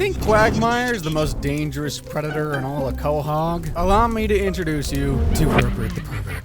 think Quagmire's the most dangerous predator in all of Quahog? Allow me to introduce you to Herbert the pervert.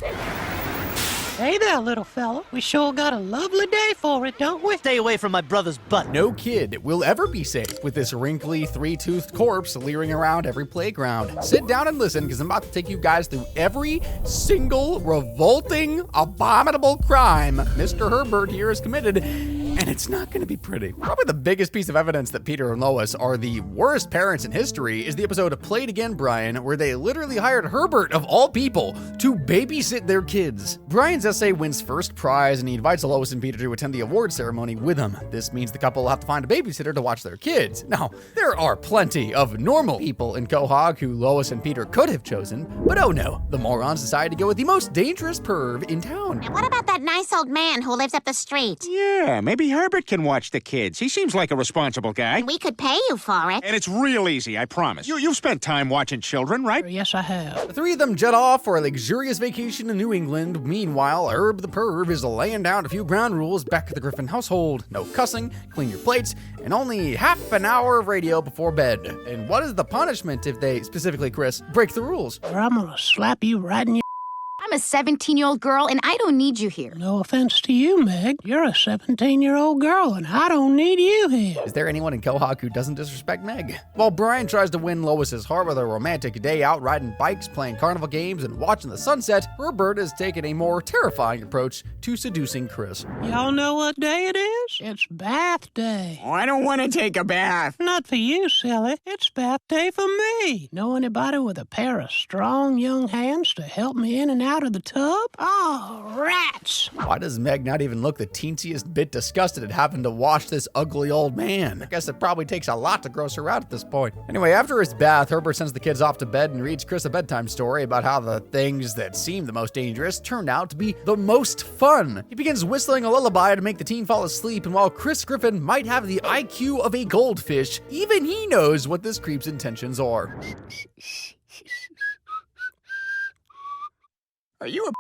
Hey there, little fella. We sure got a lovely day for it, don't we? Stay away from my brother's butt. No kid will ever be safe with this wrinkly, three-toothed corpse leering around every playground. Sit down and listen, because I'm about to take you guys through every single revolting, abominable crime Mr. Herbert here has committed, and it's not going to be pretty. Probably the biggest piece of evidence that Peter and Lois are the worst parents in history is the episode of Play It Again, Brian, where they literally hired Herbert, of all people, to babysit their kids. Brian's essay wins first prize, and he invites Lois and Peter to attend the award ceremony with him. This means the couple will have to find a babysitter to watch their kids. Now, there are plenty of normal people in Quahog who Lois and Peter could have chosen, but oh no, the morons decided to go with the most dangerous perv in town. And what about that nice old man who lives up the street? Yeah, maybe Herbert can watch the kids. He seems like a responsible guy. We could pay you for it. And it's real easy, I promise. You've spent time watching children, right? Yes, I have. The three of them jet off for a luxurious vacation in New England. Meanwhile, Herb the perv is laying down a few ground rules back at the Griffin household. No cussing, clean your plates, and only half an hour of radio before bed. And what is the punishment if they, specifically Chris, break the rules? Or I'm gonna slap you right in your... I'm a 17-year-old girl, and I don't need you here. No offense to you, Meg. You're a 17-year-old girl, and I don't need you here. Is there anyone in Quahog who doesn't disrespect Meg? While Brian tries to win Lois's heart with a romantic day out riding bikes, playing carnival games, and watching the sunset, Herbert has taken a more terrifying approach to seducing Chris. Y'all know what day it is? It's bath day. Oh, I don't want to take a bath. Not for you, silly. It's bath day for me. Know anybody with a pair of strong young hands to help me in and out of the tub? Oh, rats! Why does Meg not even look the teensiest bit disgusted at having to wash this ugly old man? I guess it probably takes a lot to gross her out at this point. Anyway, after his bath, Herbert sends the kids off to bed and reads Chris a bedtime story about how the things that seem the most dangerous turned out to be the most fun. He begins whistling a lullaby to make the teen fall asleep, and while Chris Griffin might have the IQ of a goldfish, even he knows what this creep's intentions are. Are you a...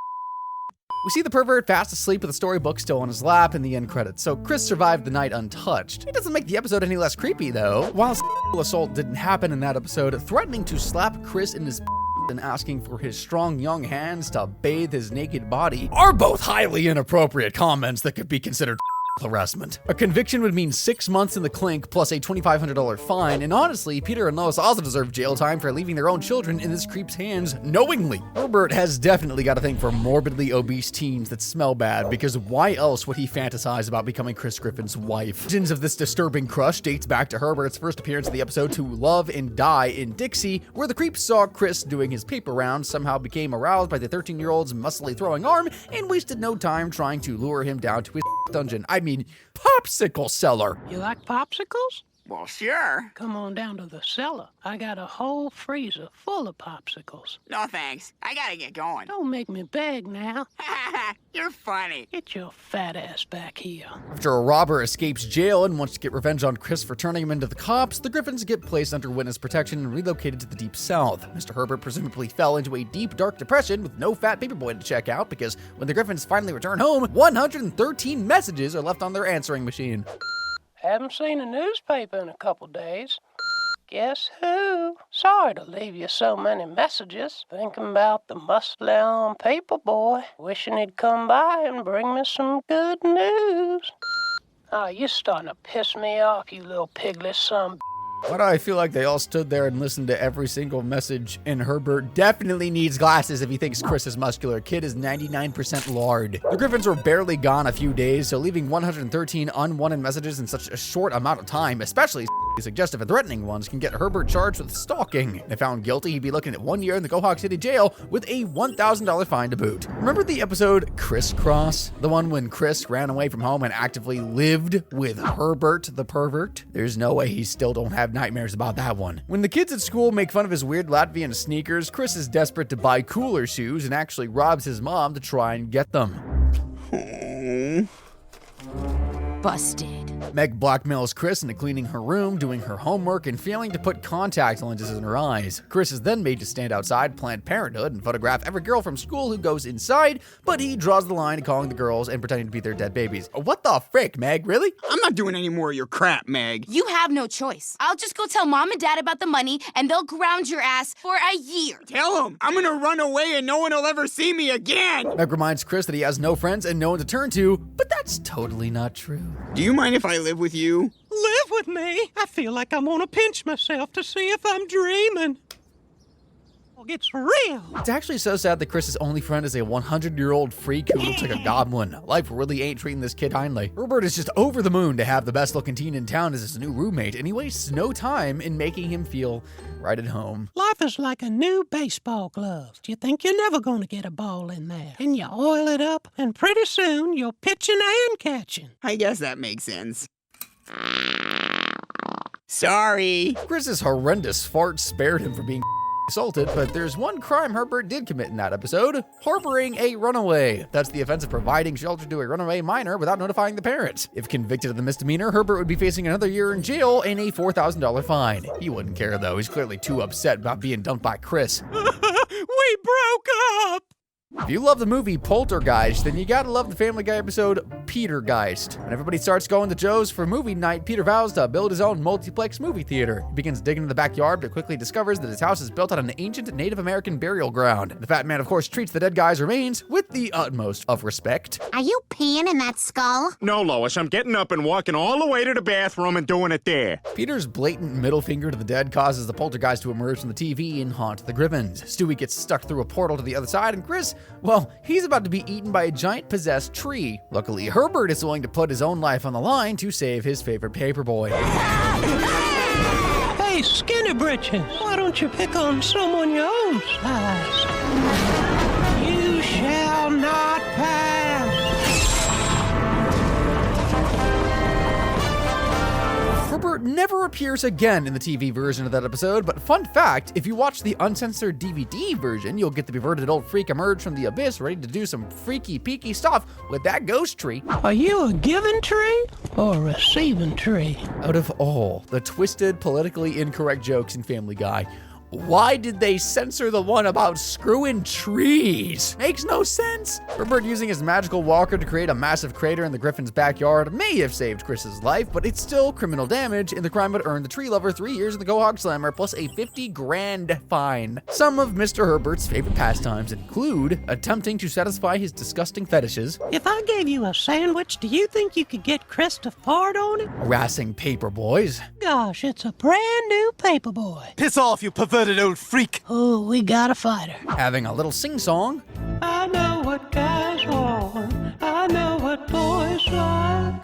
We see the pervert fast asleep with a storybook still on his lap in the end credits, so Chris survived the night untouched. It doesn't make the episode any less creepy, though. While sexual assault didn't happen in that episode, threatening to slap Chris in his and asking for his strong young hands to bathe his naked body are both highly inappropriate comments that could be considered harassment. A conviction would mean 6 months in the clink plus a $2,500 fine, and honestly, Peter and Lois also deserve jail time for leaving their own children in this creep's hands knowingly. Herbert has definitely got a thing for morbidly obese teens that smell bad, because why else would he fantasize about becoming Chris Griffin's wife? Legends of this disturbing crush dates back to Herbert's first appearance in the episode To Love and Die in Dixie, where the creep saw Chris doing his paper round, somehow became aroused by the 13-year-old's muscly throwing arm, and wasted no time trying to lure him down to his dungeon. I mean, popsicle cellar. You like popsicles? Well, sure. Come on down to the cellar. I got a whole freezer full of popsicles. No, thanks. I gotta get going. Don't make me beg now. You're funny. Get your fat ass back here. After a robber escapes jail and wants to get revenge on Chris for turning him into the cops, the Griffins get placed under witness protection and relocated to the Deep South. Mr. Herbert presumably fell into a deep, dark depression with no fat paperboy to check out, because when the Griffins finally return home, 113 messages are left on their answering machine. Haven't seen a newspaper in a couple days. Guess who? Sorry to leave you so many messages. Thinking about the muscly-armed paperboy. Wishing he'd come by and bring me some good news. Oh, you're starting to piss me off, you little piglet son. Why do I feel like they all stood there and listened to every single message, and Herbert definitely needs glasses if he thinks Chris is muscular. Kid is 99% lard. The Griffins were barely gone a few days, so leaving 113 unwanted messages in such a short amount of time, especially suggestive and threatening ones, can get Herbert charged with stalking. If found guilty, he'd be looking at 1 year in the Quahog City jail with a $1,000 fine to boot. Remember the episode Crisscross? The one when Chris ran away from home and actively lived with Herbert the pervert? There's no way he still don't have nightmares about that one. When the kids at school make fun of his weird Latvian sneakers, Chris is desperate to buy cooler shoes and actually robs his mom to try and get them. Busted. Meg blackmails Chris into cleaning her room, doing her homework, and failing to put contact lenses in her eyes. Chris is then made to stand outside Planned Parenthood and photograph every girl from school who goes inside, but he draws the line to calling the girls and pretending to be their dead babies. What the frick, Meg? Really? I'm not doing any more of your crap, Meg. You have no choice. I'll just go tell Mom and Dad about the money, and they'll ground your ass for a year. Tell him I'm gonna run away and no one will ever see me again. Meg reminds Chris that he has no friends and no one to turn to, but that's totally not true. Do you mind if I live with you? Live with me? I feel like I'm gonna pinch myself to see if I'm dreaming. It's real. It's actually so sad that Chris's only friend is a 100-year-old freak who looks like a goblin. Life really ain't treating this kid kindly. Herbert is just over the moon to have the best-looking teen in town as his new roommate, and he wastes no time in making him feel right at home. Life is like a new baseball glove. You think you're never gonna get a ball in there, and you oil it up, and pretty soon you're pitching and catching. I guess that makes sense. Sorry. Chris's horrendous fart spared him from being assaulted, but there's one crime Herbert did commit in that episode: harboring a runaway. That's the offense of providing shelter to a runaway minor without notifying the parents. If convicted of the misdemeanor, Herbert would be facing another year in jail and a $4,000 fine. He wouldn't care though. He's clearly too upset about being dumped by Chris. We broke up! If you love the movie Poltergeist, then you gotta love the Family Guy episode Petergeist. When everybody starts going to Joe's for movie night, Peter vows to build his own multiplex movie theater. He begins digging in the backyard, but quickly discovers that his house is built on an ancient Native American burial ground. The fat man, of course, treats the dead guy's remains with the utmost of respect. Are you peeing in that skull? No, Lois, I'm getting up and walking all the way to the bathroom and doing it there. Peter's blatant middle finger to the dead causes the poltergeist to emerge from the TV and haunt the Griffins. Stewie gets stuck through a portal to the other side, and Chris, well, he's about to be eaten by a giant possessed tree. Luckily, Herbert is willing to put his own life on the line to save his favorite paperboy. Hey, Skinny Britches, why don't you pick on someone your own size? You shall not pass. Herbert never appears again in the TV version of that episode, but fun fact, if you watch the uncensored DVD version, you'll get the perverted old freak emerge from the abyss ready to do some freaky peaky stuff with that ghost tree. Are you a giving tree or a receiving tree? Out of all the twisted, politically incorrect jokes in Family Guy, why did they censor the one about screwing trees? Makes no sense. Herbert using his magical walker to create a massive crater in the Griffin's backyard may have saved Chris's life, but it's still criminal damage, and the crime would earn the tree lover 3 years in the Go Hog Slammer plus a $50,000 fine. Some of Mr. Herbert's favorite pastimes include attempting to satisfy his disgusting fetishes, If I gave you a sandwich, do you think you could get Chris to fart on it? harassing paper boys, Gosh, it's a brand new Paperboy. Piss off, you perverted old freak. Oh, we got a fighter. having a little sing-song, I know what guys want. I know what boys like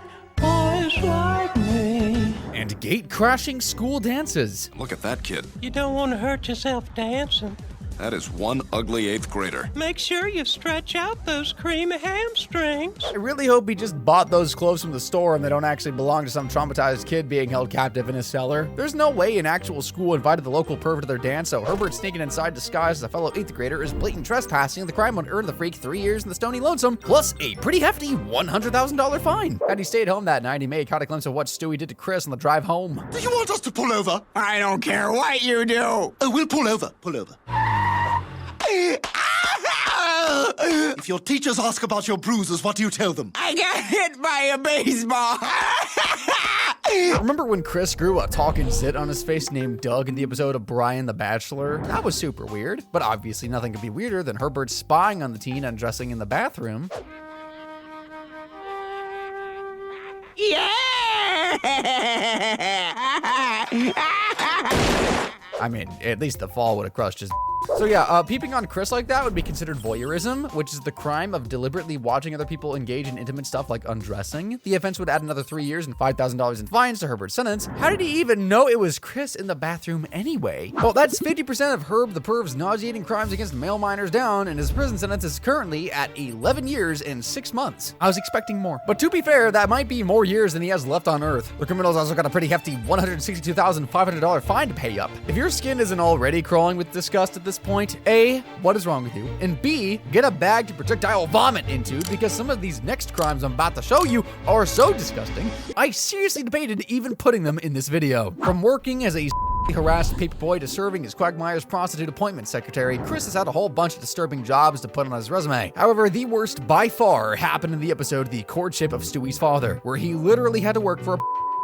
me. and gate-crashing school dances. Look at that kid. You don't want to hurt yourself dancing. That is one ugly 8th grader. Make sure you stretch out those creamy hamstrings. I really hope he just bought those clothes from the store and they don't actually belong to some traumatized kid being held captive in his cellar. There's no way an actual school invited the local pervert to their dance, so Herbert sneaking inside disguised as a fellow 8th grader is blatant trespassing, and the crime would earn the freak 3 years in the Stony Lonesome, plus a pretty hefty $100,000 fine. Had he stayed home that night, he may have caught a glimpse of what Stewie did to Chris on the drive home. Do you want us to pull over? I don't care what you do. Oh, we'll pull over. Pull over. If your teachers ask about your bruises, what do you tell them? I got hit by a baseball. Remember when Chris grew a talking zit on his face named Doug in the episode of Brian the Bachelor? That was super weird, but obviously nothing could be weirder than Herbert spying on the teen undressing in the bathroom. Yeah. I mean, at least the fall would have crushed his. So yeah, peeping on Chris like that would be considered voyeurism, which is the crime of deliberately watching other people engage in intimate stuff like undressing. The offense would add another 3 years and $5,000 in fines to Herbert's sentence. How did he even know it was Chris in the bathroom anyway? Well, that's 50% of Herb the Perv's nauseating crimes against male minors down, and his prison sentence is currently at 11 years and 6 months. I was expecting more. But to be fair, that might be more years than he has left on Earth. The criminal's also got a pretty hefty $162,500 fine to pay up. If your skin isn't already crawling with disgust at this point? A, what is wrong with you? And B, get a bag to projectile vomit into, because some of these next crimes I'm about to show you are so disgusting, I seriously debated even putting them in this video. From working as a harassed paperboy to serving as Quagmire's prostitute appointment secretary, Chris has had a whole bunch of disturbing jobs to put on his resume. However, the worst by far happened in the episode The Courtship of Stewie's Father, where he literally had to work for a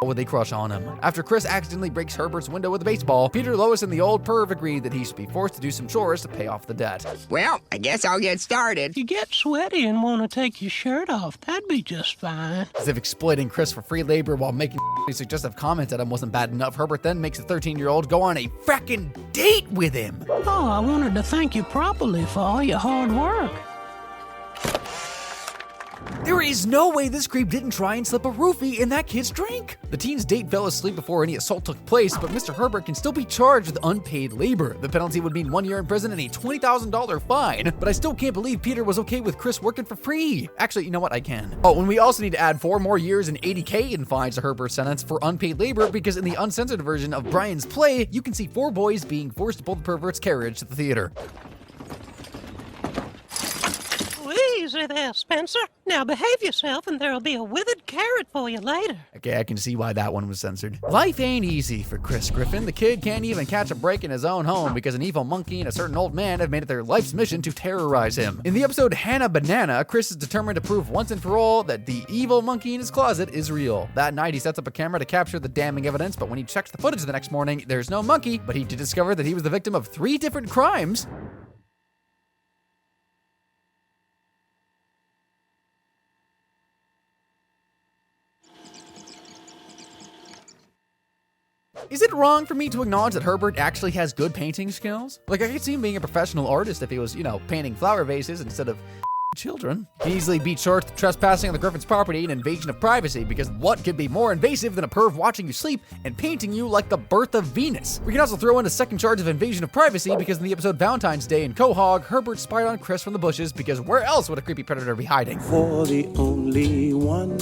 with a crush on him. After Chris accidentally breaks Herbert's window with a baseball, Peter, Lois, and the old perv agreed that he should be forced to do some chores to pay off the debt. Well, I guess I'll get started. If you get sweaty and want to take your shirt off, that'd be just fine. As if exploiting Chris for free labor while making suggestive comments at him wasn't bad enough, Herbert then makes the 13-year-old go on a frackin' date with him. Oh, I wanted to thank you properly for all your hard work. There is no way this creep didn't try and slip a roofie in that kid's drink. The teen's date fell asleep before any assault took place, but Mr. Herbert can still be charged with unpaid labor. The penalty would mean 1 year in prison and a $20,000 fine, but I still can't believe Peter was okay with Chris working for free. Actually, you know what? I can. Oh, and we also need to add 4 more years and $80K in fines to Herbert's sentence for unpaid labor, because in the uncensored version of Brian's play, you can see 4 boys being forced to pull the pervert's carriage to the theater. Easy there, Spencer. Now behave yourself and there'll be a withered carrot for you later. Okay, I can see why that one was censored. Life ain't easy for Chris Griffin. The kid can't even catch a break in his own home because an evil monkey and a certain old man have made it their life's mission to terrorize him. In the episode Hannah Banana, Chris is determined to prove once and for all that the evil monkey in his closet is real. That night, he sets up a camera to capture the damning evidence, but when he checks the footage the next morning, there's no monkey, but he did discover that he was the victim of 3 different crimes. Is it wrong for me to acknowledge that Herbert actually has good painting skills? Like, I could see him being a professional artist if he was, painting flower vases instead of children. He easily beat short the trespassing on the Griffin's property and invasion of privacy, because what could be more invasive than a perv watching you sleep and painting you like the birth of Venus? We can also throw in a second charge of invasion of privacy, because in the episode Valentine's Day in Quahog, Herbert spied on Chris from the bushes, because where else would a creepy predator be hiding? For the only one.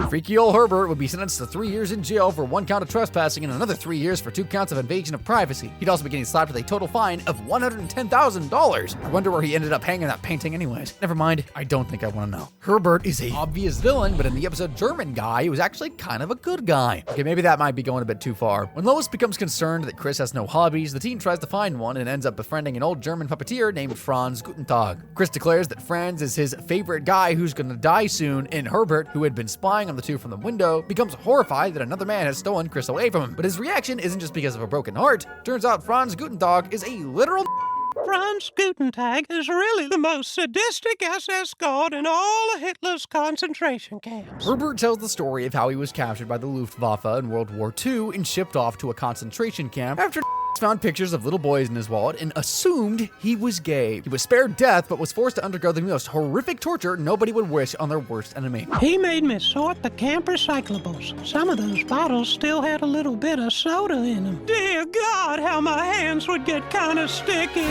Freaky old Herbert would be sentenced to 3 years in jail for 1 count of trespassing and another 3 years for 2 counts of invasion of privacy. He'd also be getting slapped with a total fine of $110,000. I wonder where he ended up hanging that painting anyways. Never mind, I don't think I want to know. Herbert is a obvious villain, but in the episode German Guy, he was actually kind of a good guy. Okay, maybe that might be going a bit too far. When Lois becomes concerned that Chris has no hobbies, the teen tries to find one and ends up befriending an old German puppeteer named Franz Gutentag. Chris declares that Franz is his favorite guy who's gonna die soon, and Herbert, who had been spying on the two from the window, becomes horrified that another man has stolen Chris away from him. But his reaction isn't just because of a broken heart. Turns out Franz Gutentag is a literal Franz Gutentag is really the most sadistic SS guard in all of Hitler's concentration camps. Herbert tells the story of how he was captured by the Luftwaffe in World War II and shipped off to a concentration camp after found pictures of little boys in his wallet and assumed he was gay. He was spared death, but was forced to undergo the most horrific torture nobody would wish on their worst enemy. He made me sort the camp recyclables. Some of those bottles still had a little bit of soda in them. Dear God, how my hands would get kind of sticky.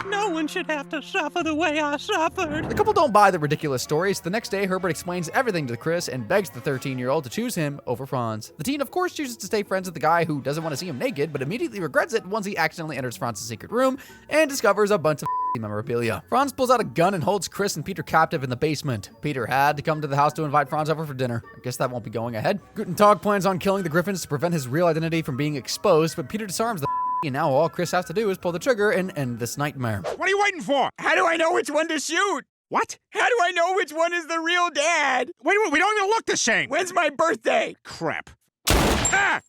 No one should have to suffer the way I suffered. The couple don't buy the ridiculous stories. The next day, Herbert explains everything to Chris and begs the 13-year-old to choose him over Franz. The teen, of course, chooses to stay friends with the guy who doesn't want to see him naked, but immediately regrets it once he accidentally enters Franz's secret room and discovers a bunch of memorabilia. Franz pulls out a gun and holds Chris and Peter captive in the basement. Peter had to come to the house to invite Franz over for dinner. I guess that won't be going ahead. Gutentag plans on killing the Griffins to prevent his real identity from being exposed, but Peter disarms the and now all Chris has to do is pull the trigger and end this nightmare. What are you waiting for? How do I know which one to shoot? What? How do I know which one is the real dad? Wait, we don't even look the same. When's my birthday? Crap. Ah!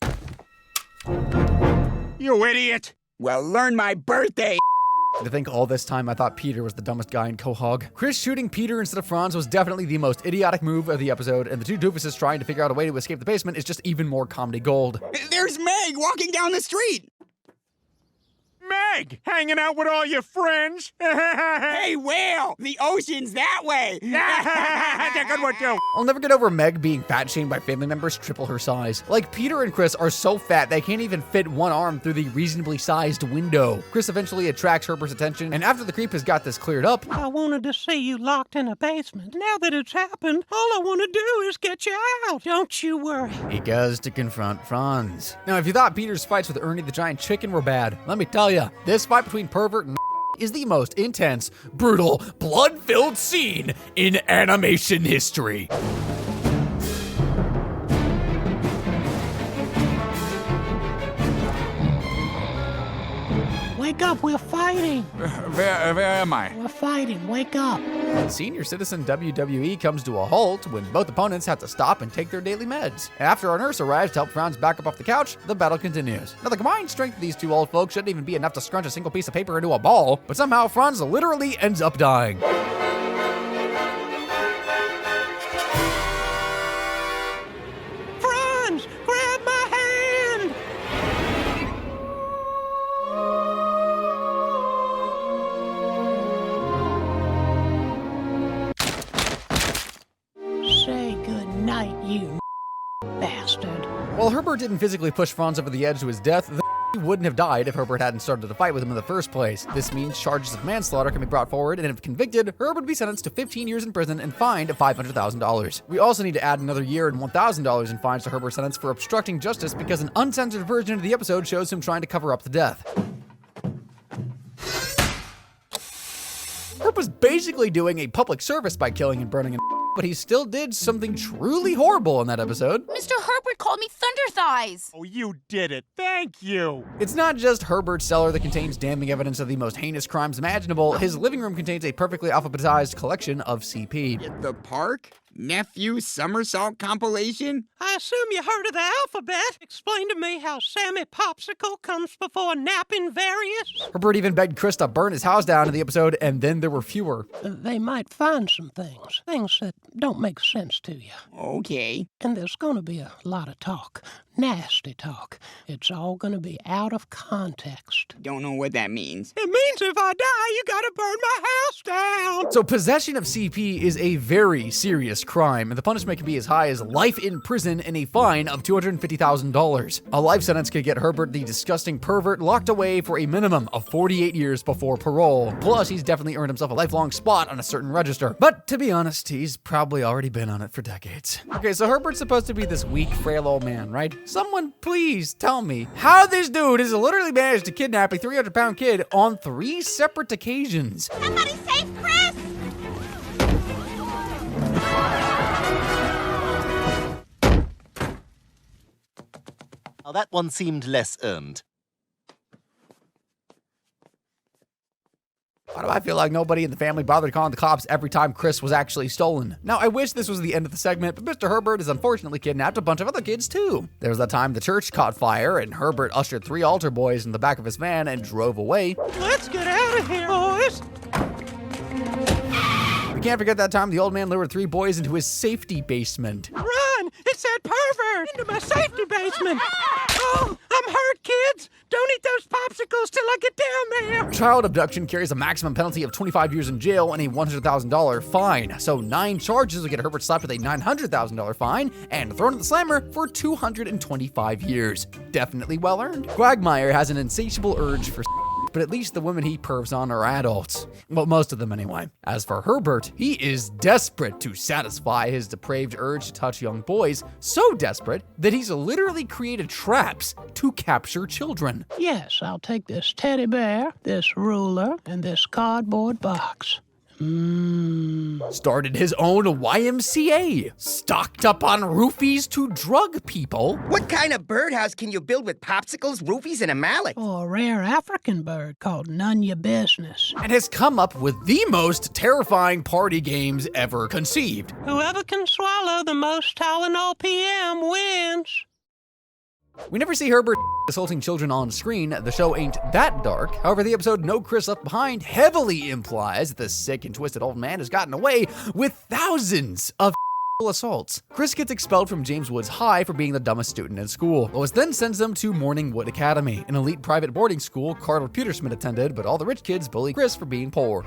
You idiot. Well, learn my birthday. To think all this time I thought Peter was the dumbest guy in Quahog. Chris shooting Peter instead of Franz was definitely the most idiotic move of the episode, and the two doofuses trying to figure out a way to escape the basement is just even more comedy gold. There's Meg walking down the street. Meg, hanging out with all your friends. Hey, whale! The ocean's that way! That's a good one, too. I'll never get over Meg being fat shamed by family members triple her size. Like, Peter and Chris are so fat they can't even fit one arm through the reasonably sized window. Chris eventually attracts Herbert's attention, and after the creep has got this cleared up, I wanted to see you locked in a basement. Now that it's happened, all I want to do is get you out. Don't you worry. he goes to confront Franz. Now, if you thought Peter's fights with Ernie the Giant Chicken were bad, let me tell you, this fight between Pervert and is the most intense, brutal, blood-filled scene in animation history. Wake up, we're fighting. Where am I? We're fighting, wake up. Senior Citizen WWE comes to a halt when both opponents have to stop and take their daily meds. After our nurse arrives to help Franz back up off the couch, the battle continues. Now, the combined strength of these two old folks shouldn't even be enough to scrunch a single piece of paper into a ball, but somehow Franz literally ends up dying. Franz, grab my hand. Say goodnight, you bastard. While Herbert didn't physically push Franz over the edge to his death, he wouldn't have died if Herbert hadn't started to fight with him in the first place. This means charges of manslaughter can be brought forward, and if convicted, Herbert would be sentenced to 15 years in prison and fined $500,000. We also need to add another year and $1,000 in fines to Herbert's sentence for obstructing justice because an uncensored version of the episode shows him trying to cover up the death. Herb was basically doing a public service by killing and burning but he still did something truly horrible in that episode. Mr. Herbert called me Thunder Thighs. Oh, you did it. Thank you. It's not just Herbert's cellar that contains damning evidence of the most heinous crimes imaginable. His living room contains a perfectly alphabetized collection of CP. The park? Nephew somersault compilation? I assume you heard of the alphabet. Explain to me how Sammy Popsicle comes before napping various. Herbert even begged Chris to burn his house down in the episode, and then there were fewer. They might find some things that don't make sense to you. Okay. And there's going to be a lot of talk. Nasty talk. It's all going to be out of context. Don't know what that means. It means if I die, you gotta burn my house down. So possession of CP is a very serious crime, and the punishment can be as high as life in prison and a fine of $250,000. A life sentence could get Herbert, the disgusting pervert, locked away for a minimum of 48 years before parole. Plus, he's definitely earned himself a lifelong spot on a certain register. But to be honest, he's probably already been on it for decades. Okay, so Herbert's supposed to be this weak, frail old man, right? Someone please tell me how this dude has literally managed to kidnap a 300-pound kid on 3 separate occasions. Somebody save Chris! Now that one seemed less earned. Why do I feel like nobody in the family bothered calling the cops every time Chris was actually stolen? Now, I wish this was the end of the segment, but Mr. Herbert has unfortunately kidnapped a bunch of other kids too. There was that time the church caught fire and Herbert ushered 3 altar boys in the back of his van and drove away. Let's get out of here, boys. We can't forget that time the old man lured 3 boys into his safety basement. Run! It's that pervert! Into my safety basement! Oh, I'm hurt, kids! Don't eat those popsicles till I get down there! Child abduction carries a maximum penalty of 25 years in jail and a $100,000 fine. So 9 charges will get Herbert slapped with a $900,000 fine and thrown in the slammer for 225 years. Definitely well earned. Quagmire has an insatiable urge for but at least the women he pervs on are adults. Well, most of them anyway. As for Herbert, he is desperate to satisfy his depraved urge to touch young boys, so desperate that he's literally created traps to capture children. Yes, I'll take this teddy bear, this ruler, and this cardboard box. Started his own YMCA, stocked up on roofies to drug people. What kind of birdhouse can you build with popsicles, roofies, and a mallet? Or a rare African bird called None Ya Business. And has come up with the most terrifying party games ever conceived. Whoever can swallow the most Tylenol PM wins. We never see Herbert assaulting children on screen. The show ain't that dark. However, the episode No Chris Left Behind heavily implies that the sick and twisted old man has gotten away with thousands of assaults. Chris gets expelled from James Woods High for being the dumbest student in school. Lois then sends him to Morningwood Academy, an elite private boarding school Carter Petersmith attended, but all the rich kids bully Chris for being poor.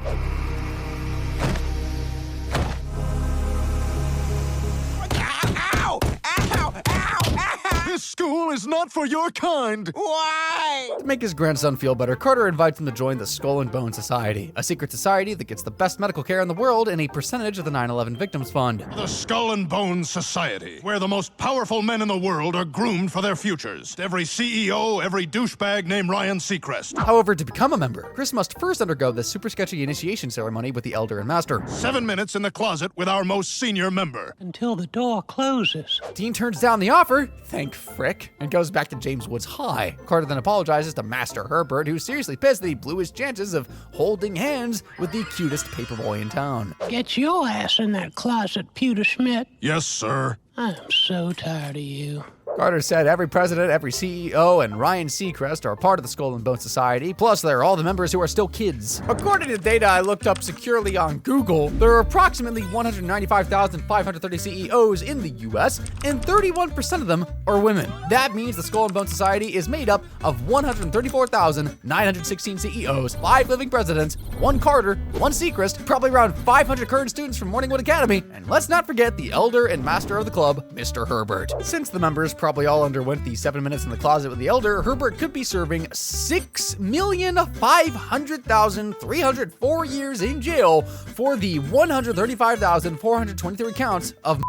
This school is not for your kind. Why? To make his grandson feel better, Carter invites him to join the Skull and Bone Society, a secret society that gets the best medical care in the world and a percentage of the 9/11 Victims Fund. The Skull and Bones Society, where the most powerful men in the world are groomed for their futures. Every CEO, every douchebag named Ryan Seacrest. However, to become a member, Chris must first undergo the super sketchy initiation ceremony with the Elder and Master. 7 minutes in the closet with our most senior member. Until the door closes. Dean turns down the offer, thank frick, and goes back to James Woods High. Carter then apologizes to Master Herbert, who's seriously pissed that he blew his chances of holding hands with the cutest paperboy in town. Get your ass in that closet, Pewter Schmidt. Yes, sir. I'm so tired of you. Carter said every president, every CEO, and Ryan Seacrest are part of the Skull and Bone Society, plus they're all the members who are still kids. According to data I looked up securely on Google, there are approximately 195,530 CEOs in the US, and 31% of them are women. That means the Skull and Bone Society is made up of 134,916 CEOs, 5 living presidents, 1 Carter, 1 Seacrest, probably around 500 current students from Morningwood Academy, and let's not forget the elder and master of the club, Mr. Herbert. Since the members probably all underwent the 7 minutes in the closet with the elder, Herbert could be serving 6,500,304 years in jail for the 135,423 counts of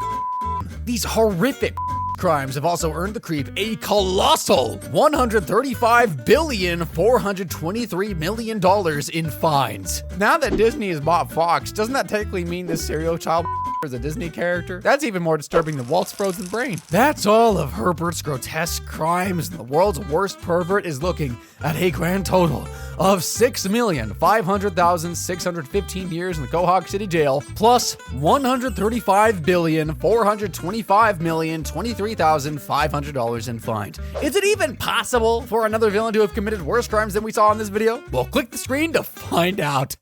these horrific crimes have also earned the creep a colossal $135,423 million in fines. Now that Disney has bought Fox, doesn't that technically mean this serial child is a Disney character? That's even more disturbing than Walt's frozen brain. That's all of Herbert's grotesque crimes, and the world's worst pervert is looking at a grand total of 6,500,615 years in the Quahog City Jail, plus $135,425,023,500 in fines. Is it even possible for another villain to have committed worse crimes than we saw in this video? Well, click the screen to find out.